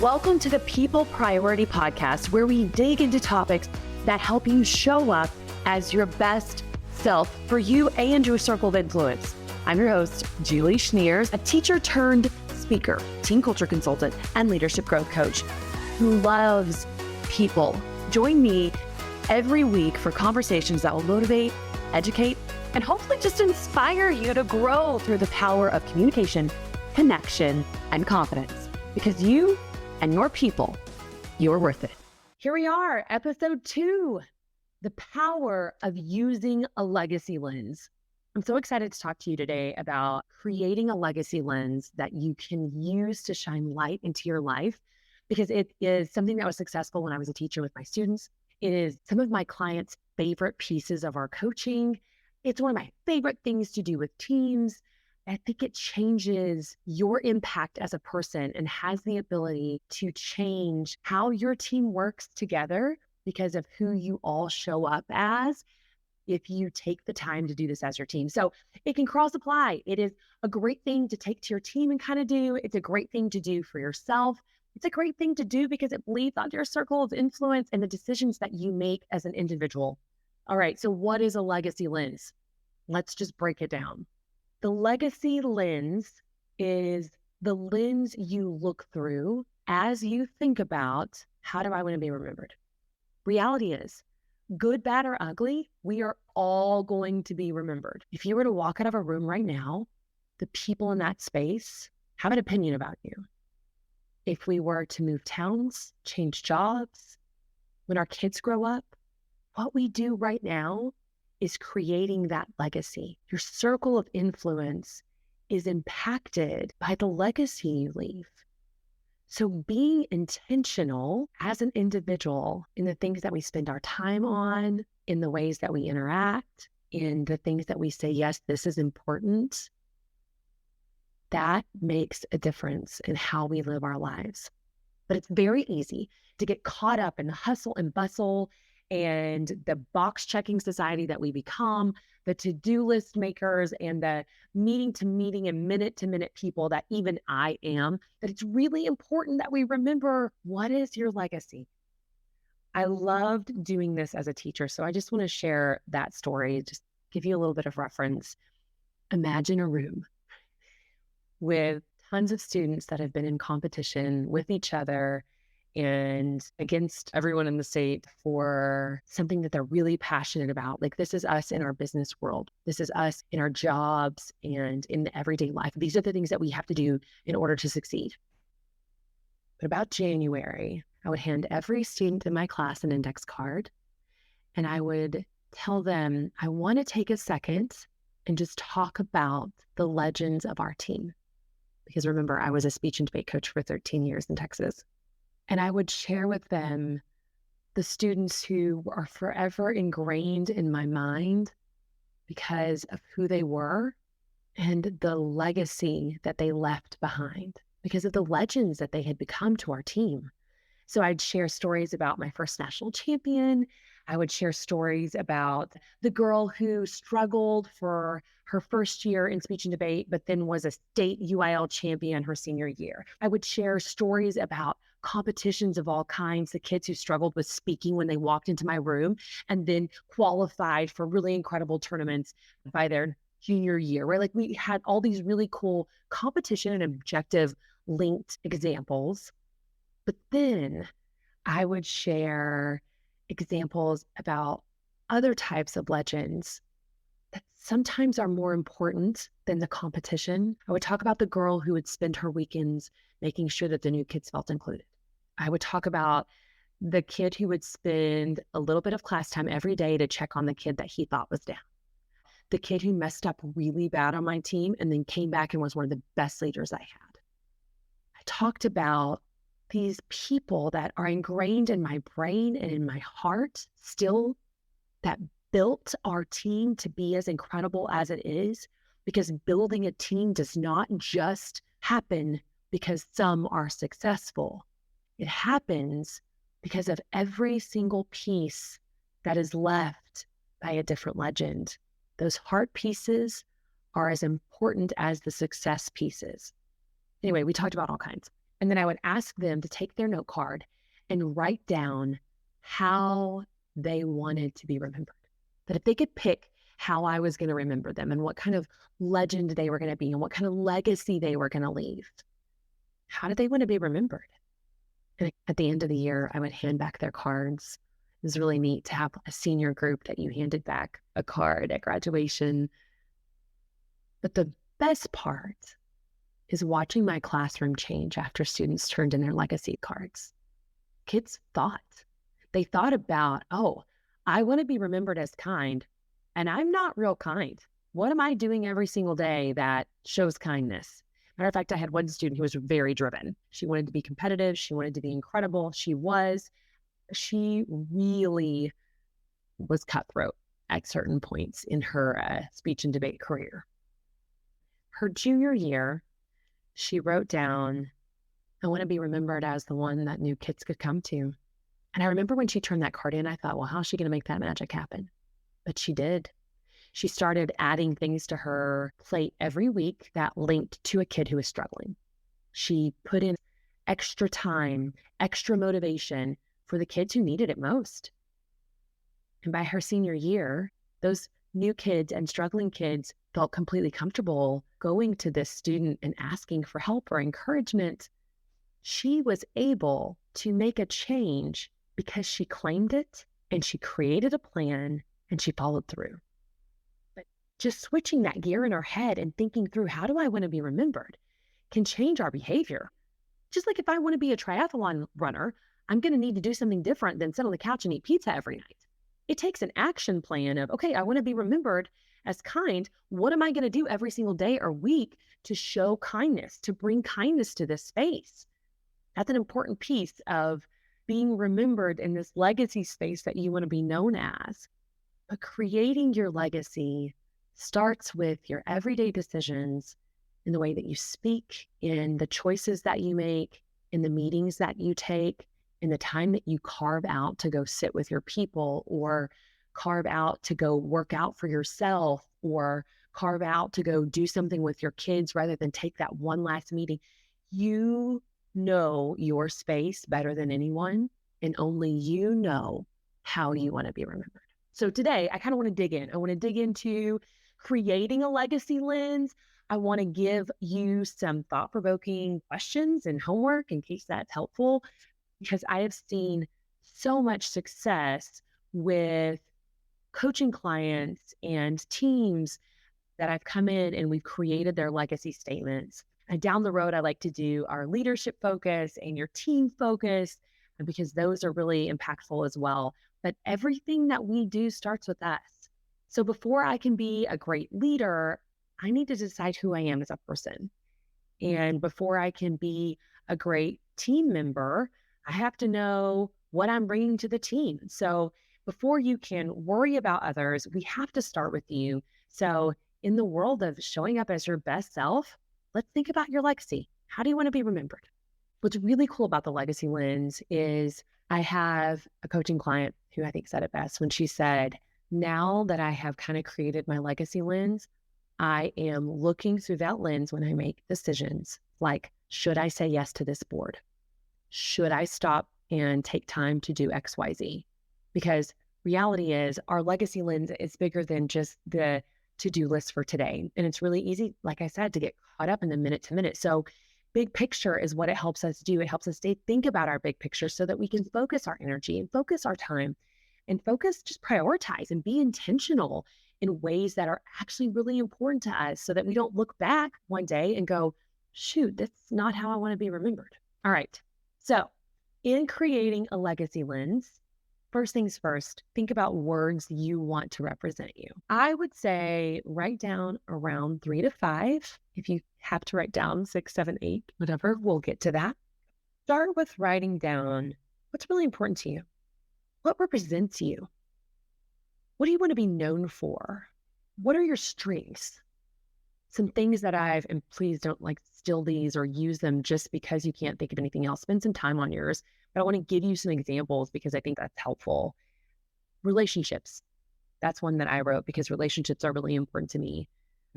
Welcome to the People Priority Podcast, where we dig into topics that help you show up as your best self for you and your circle of influence. I'm your host, Julie Schneers, a teacher turned speaker, team culture consultant, and leadership growth coach who loves people. Join me every week for conversations that will motivate, educate, and hopefully just inspire you to grow through the power of communication, connection, and confidence. Because you and your people, you're worth it. Here we are, episode 2, the power of using a legacy lens. I'm so excited to talk to you today about creating a legacy lens that you can use to shine light into your life, because it is something that was successful when I was a teacher with my students. It is some of my clients' favorite pieces of our coaching. It's one of my favorite things to do with teams. I think it changes your impact as a person and has the ability to change how your team works together because of who you all show up as if you take the time to do this as your team. So it can cross apply. It is a great thing to take to your team and kind of do. It's a great thing to do for yourself. It's a great thing to do because it bleeds onto your circle of influence and the decisions that you make as an individual. All right, so what is a legacy lens? Let's just break it down. The legacy lens is the lens you look through as you think about, how do I want to be remembered? Reality is, good, bad, or ugly, we are all going to be remembered. If you were to walk out of a room right now, the people in that space have an opinion about you. If we were to move towns, change jobs, when our kids grow up, what we do right now is creating that legacy. Your circle of influence is impacted by the legacy you leave. So being intentional as an individual in the things that we spend our time on, in the ways that we interact, in the things that we say, yes, this is important, that makes a difference in how we live our lives. But it's very easy to get caught up in the hustle and bustle and the box checking society that we become, the to-do list makers and the meeting to meeting and minute to minute people that even I am, that it's really important that we remember, what is your legacy? I loved doing this as a teacher. So I just want to share that story, just give you a little bit of reference. Imagine a room with tons of students that have been in competition with each other and against everyone in the state for something that they're really passionate about. Like, this is us in our business world. This is us in our jobs and in the everyday life. These are the things that we have to do in order to succeed. But about January, I would hand every student in my class an index card, and I would tell them, I want to take a second and just talk about the legends of our team. Because remember, I was a speech and debate coach for 13 years in Texas. And I would share with them the students who are forever ingrained in my mind because of who they were and the legacy that they left behind, because of the legends that they had become to our team. So I'd share stories about my first national champion. I would share stories about the girl who struggled for her first year in speech and debate, but then was a state UIL champion her senior year. I would share stories about competitions of all kinds, the kids who struggled with speaking when they walked into my room and then qualified for really incredible tournaments by their junior year, right? Like, we had all these really cool competition and objective linked examples. But then I would share examples about other types of legends that sometimes are more important than the competition. I would talk about the girl who would spend her weekends making sure that the new kids felt included. I would talk about the kid who would spend a little bit of class time every day to check on the kid that he thought was down. The kid who messed up really bad on my team and then came back and was one of the best leaders I had. I talked about these people that are ingrained in my brain and in my heart still, that built our team to be as incredible as it is, because building a team does not just happen because some are successful. It happens because of every single piece that is left by a different legend. Those heart pieces are as important as the success pieces. Anyway, we talked about all kinds. And then I would ask them to take their note card and write down how they wanted to be remembered. That if they could pick how I was going to remember them and what kind of legend they were going to be and what kind of legacy they were going to leave, how did they want to be remembered? And at the end of the year, I would hand back their cards. It was really neat to have a senior group that you handed back a card at graduation. But the best part is watching my classroom change after students turned in their legacy cards. Kids thought. They thought about, oh, I want to be remembered as kind, and I'm not real kind. What am I doing every single day that shows kindness? Matter of fact, I had one student who was very driven. She wanted to be competitive. She wanted to be incredible. She really was cutthroat at certain points in her speech and debate career. Her junior year, she wrote down, I want to be remembered as the one that new kids could come to. And I remember when she turned that card in, I thought, well, how's she going to make that magic happen? But she did. She started adding things to her plate every week that linked to a kid who was struggling. She put in extra time, extra motivation for the kids who needed it most. And by her senior year, those new kids and struggling kids felt completely comfortable going to this student and asking for help or encouragement. She was able to make a change because she claimed it and she created a plan and she followed through. But just switching that gear in our head and thinking through, how do I want to be remembered, can change our behavior. Just like if I want to be a triathlon runner, I'm going to need to do something different than sit on the couch and eat pizza every night. It takes an action plan of, okay, I want to be remembered as kind. What am I going to do every single day or week to show kindness, to bring kindness to this space? That's an important piece of being remembered in this legacy space that you want to be known as. But creating your legacy starts with your everyday decisions, in the way that you speak, in the choices that you make, in the meetings that you take, in the time that you carve out to go sit with your people, or carve out to go work out for yourself, or carve out to go do something with your kids rather than take that one last meeting. You know your space better than anyone, and only you know how you want to be remembered. So today, I kind of want to dig in. I want to dig into creating a legacy lens. I want to give you some thought-provoking questions and homework in case that's helpful, because I have seen so much success with coaching clients and teams that I've come in and we've created their legacy statements. And down the road, I like to do our leadership focus and your team focus, because those are really impactful as well. But everything that we do starts with us. So before I can be a great leader, I need to decide who I am as a person. And before I can be a great team member, I have to know what I'm bringing to the team. So before you can worry about others, we have to start with you. So in the world of showing up as your best self, let's think about your legacy. How do you want to be remembered? What's really cool about the legacy lens is I have a coaching client who I think said it best when she said, now that I have kind of created my legacy lens, I am looking through that lens when I make decisions like, should I say yes to this board? Should I stop and take time to do XYZ? Because reality is our legacy lens is bigger than just the to-do list for today. And it's really easy, like I said, to get caught up in the minute to minute. So big picture is what it helps us do. It helps us think about our big picture so that we can focus our energy and focus our time and just prioritize and be intentional in ways that are actually really important to us, so that we don't look back one day and go, shoot, that's not how I want to be remembered. All right. So in creating a legacy lens, first things first, think about words you want to represent you. I would say write down around 3 to 5. If you have to write down 6, 7, 8, whatever, we'll get to that. Start with writing down what's really important to you. What represents you? What do you want to be known for? What are your strengths? Some things that and please don't steal these or use them just because you can't think of anything else. Spend some time on yours. But I want to give you some examples because I think that's helpful. Relationships. That's one that I wrote because relationships are really important to me.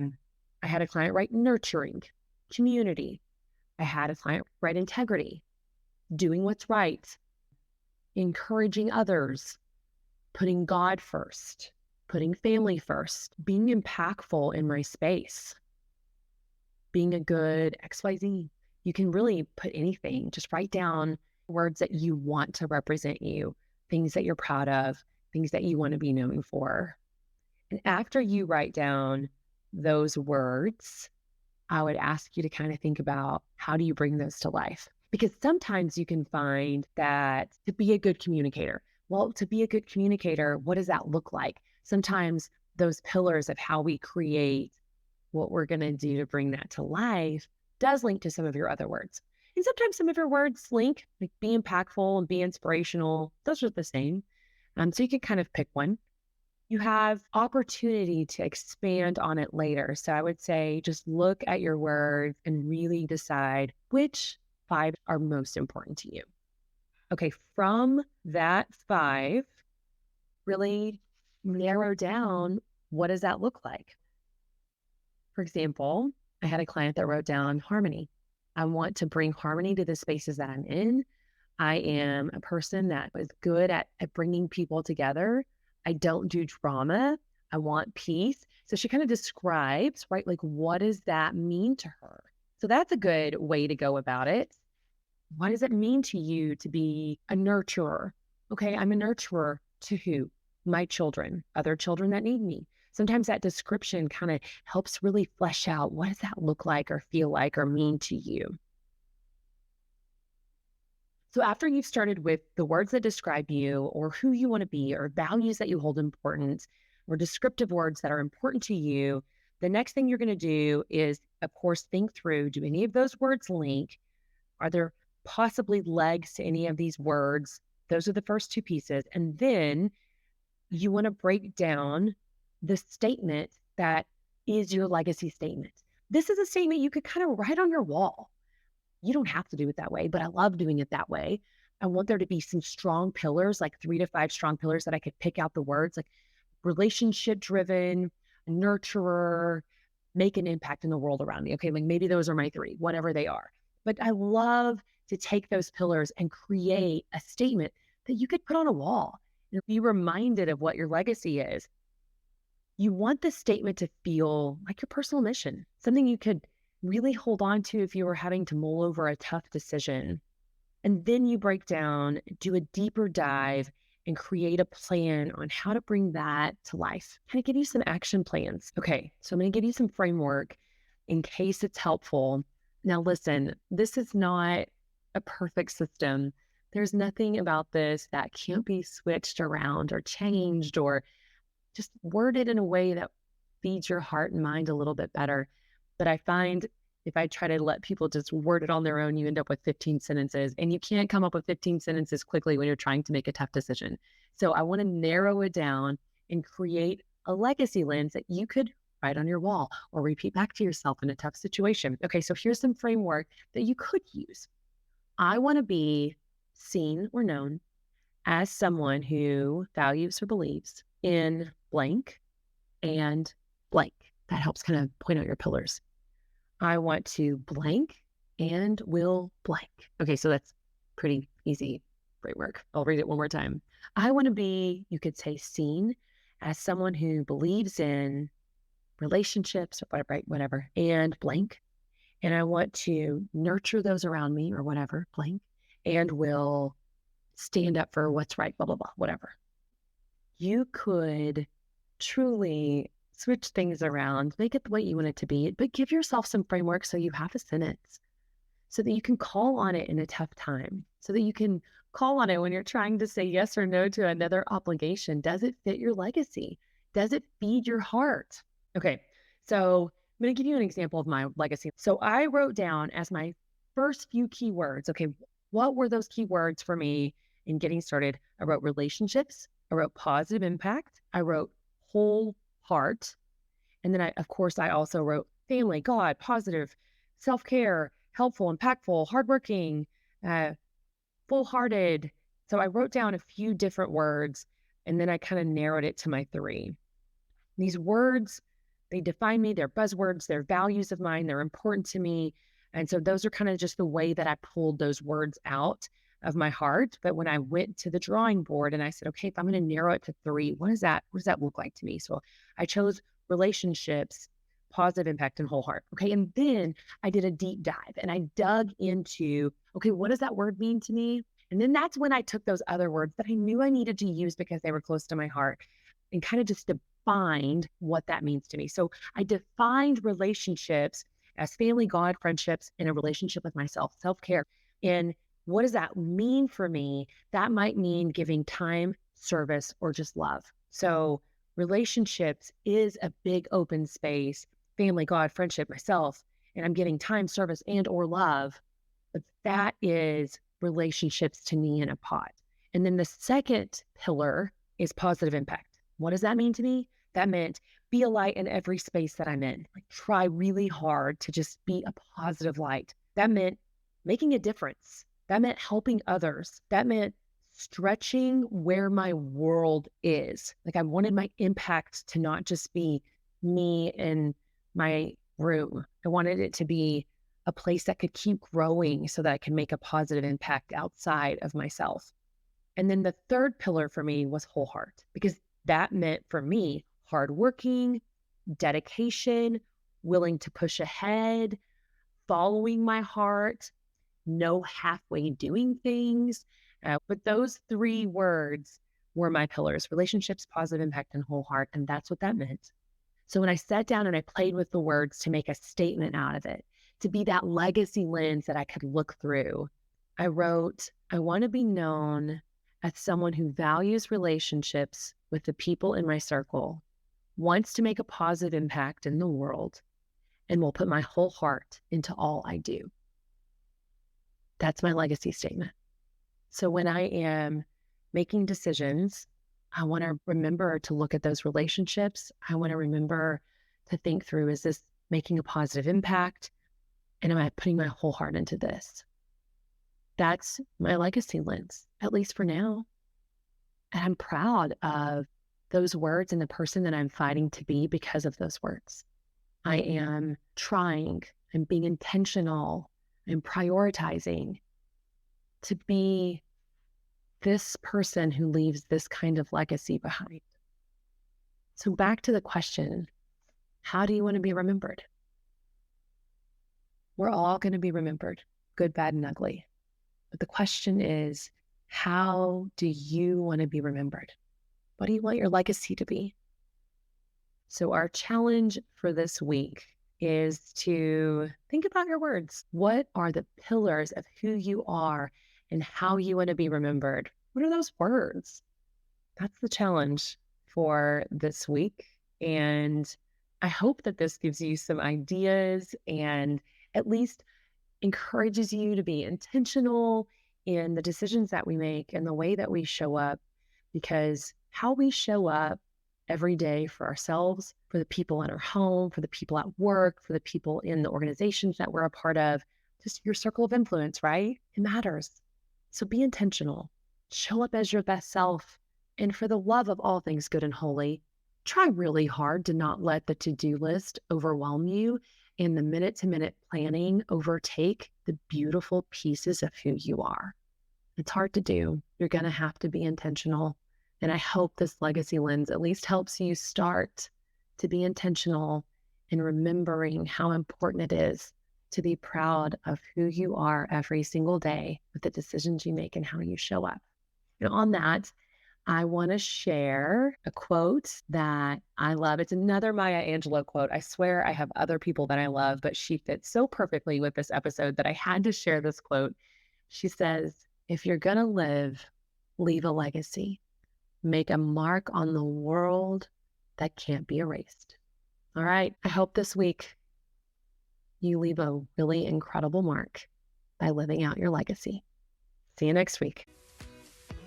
I had a client write nurturing, community, I had a client write integrity, doing what's right, encouraging others, putting God first, putting family first, being impactful in my space, being a good XYZ. You can really put anything, just write down words that you want to represent you, things that you're proud of, things that you want to be known for. And after you write down those words, I would ask you to kind of think about, how do you bring those to life? Because sometimes you can find that to be a good communicator, well, to be a good communicator, what does that look like? Sometimes those pillars of how we create what we're going to do to bring that to life does link to some of your other words. And sometimes some of your words link, like be impactful and be inspirational. Those are the same. So you can kind of pick one. You have opportunity to expand on it later. So I would say just look at your words and really decide which 5 are most important to you. Okay, from that 5, really narrow down, what does that look like? For example, I had a client that wrote down harmony. I want to bring harmony to the spaces that I'm in. I am a person that is good at bringing people together. I don't do drama. I want peace. So she kind of describes, right, like what does that mean to her? So that's a good way to go about it. What does it mean to you to be a nurturer? Okay, I'm a nurturer to who? My children, other children that need me. Sometimes that description kind of helps really flesh out, what does that look like or feel like or mean to you? So after you've started with the words that describe you or who you want to be or values that you hold important or descriptive words that are important to you, the next thing you're going to do is, of course, think through, do any of those words link? Are there possibly legs to any of these words? Those are the first 2 pieces. And then you want to break down the statement that is your legacy statement. This is a statement you could kind of write on your wall. You don't have to do it that way, but I love doing it that way. I want there to be some strong pillars, like 3 to 5 strong pillars that I could pick out the words, like relationship driven, nurturer, make an impact in the world around me. Okay, like maybe those are my 3, whatever they are. But I love to take those pillars and create a statement that you could put on a wall and be reminded of what your legacy is. You want the statement to feel like your personal mission, something you could really hold on to if you were having to mull over a tough decision. And then you break down, do a deeper dive, and create a plan on how to bring that to life. Kind of give you some action plans. Okay, so I'm going to give you some framework in case it's helpful. Now, listen, this is not a perfect system. There's nothing about this that can't be switched around or changed or just worded in a way that feeds your heart and mind a little bit better. But I find if I try to let people just word it on their own, you end up with 15 sentences, and you can't come up with 15 sentences quickly when you're trying to make a tough decision. So I want to narrow it down and create a legacy lens that you could write on your wall or repeat back to yourself in a tough situation. Okay, so here's some framework that you could use. I want to be seen or known as someone who values or believes in blank and blank. That helps kind of point out your pillars. I want to blank and will blank. Okay, so that's pretty easy framework. I'll read it one more time. I want to be, you could say, seen as someone who believes in relationships or whatever, right? Whatever, and blank. And I want to nurture those around me or whatever, blank, and will stand up for what's right, blah, blah, blah, whatever. You could truly switch things around, make it the way you want it to be, but give yourself some framework so you have a sentence so that you can call on it in a tough time, so that you can call on it when you're trying to say yes or no to another obligation. Does it fit your legacy? Does it feed your heart? Okay, so I'm going to give you an example of my legacy. So I wrote down as my first few keywords, okay, what were those keywords for me in getting started? I wrote relationships, I wrote positive impact, I wrote whole heart, and then of course, I also wrote family, God, positive, self-care, helpful, impactful, hardworking, full-hearted. So I wrote down a few different words, and then I kind of narrowed it to my 3. These words, they define me, they're buzzwords, they're values of mine, they're important to me. And so those are kind of just the way that I pulled those words out of my heart. But when I went to the drawing board and I said, okay, if I'm going to narrow it to three, what does that look like to me? So I chose relationships, positive impact, and whole heart. Okay. And then I did a deep dive and I dug into, okay, what does that word mean to me? And then that's when I took those other words that I knew I needed to use because they were close to my heart and kind of just defined what that means to me. So I defined relationships as family, God, friendships, and a relationship with myself, self-care. And what does that mean for me? That might mean giving time, service, or just love. So relationships is a big open space, family, God, friendship, myself, and I'm giving time, service, and or love. But that is relationships to me in a pot. And then the second pillar is positive impact. What does that mean to me? That meant be a light in every space that I'm in. Like try really hard to just be a positive light. That meant making a difference. That meant helping others. That meant stretching where my world is. Like I wanted my impact to not just be me in my room. I wanted it to be a place that could keep growing so that I can make a positive impact outside of myself. And then the third pillar for me was whole heart, because that meant for me, hardworking, dedication, willing to push ahead, following my heart, no halfway doing things. But those three words were my pillars: relationships, positive impact, and whole heart. And that's what that meant. So when I sat down and I played with the words to make a statement out of it, to be that legacy lens that I could look through, I wrote, I want to be known as someone who values relationships with the people in my circle, wants to make a positive impact in the world, and will put my whole heart into all I do. That's my legacy statement. So when I am making decisions, I want to remember to look at those relationships. I want to remember to think through, is this making a positive impact? And am I putting my whole heart into this? That's my legacy lens, at least for now. And I'm proud of those words and the person that I'm fighting to be because of those words. I am trying, I'm being intentional, I'm prioritizing to be this person who leaves this kind of legacy behind. So back to the question, how do you want to be remembered? We're all going to be remembered, good, bad, and ugly. But the question is, how do you want to be remembered? What do you want your legacy to be? So our challenge for this week is to think about your words. What are the pillars of who you are and how you want to be remembered? What are those words? That's the challenge for this week. And I hope that this gives you some ideas and at least encourages you to be intentional in the decisions that we make and the way that we show up, because how we show up every day for ourselves, for the people in our home, for the people at work, for the people in the organizations that we're a part of, just your circle of influence, right? It matters. So be intentional, show up as your best self. And for the love of all things good and holy, try really hard to not let the to-do list overwhelm you and the minute-to-minute planning overtake the beautiful pieces of who you are. It's hard to do. You're going to have to be intentional. And I hope this legacy lens at least helps you start to be intentional in remembering how important it is to be proud of who you are every single day with the decisions you make and how you show up. And on that, I want to share a quote that I love. It's another Maya Angelou quote. I swear I have other people that I love, but she fits so perfectly with this episode that I had to share this quote. She says, if you're going to live, leave a legacy. Make a mark on the world that can't be erased. All right. I hope this week you leave a really incredible mark by living out your legacy. See you next week.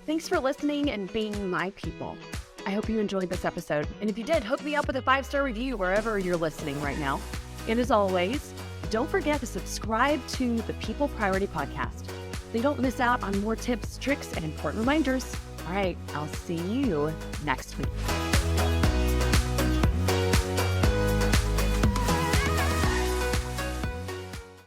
Thanks for listening and being my people. I hope you enjoyed this episode. And if you did, hook me up with a 5-star review wherever you're listening right now. And as always, don't forget to subscribe to the People Priority Podcast so you don't miss out on more tips, tricks, and important reminders. All right, I'll see you next week.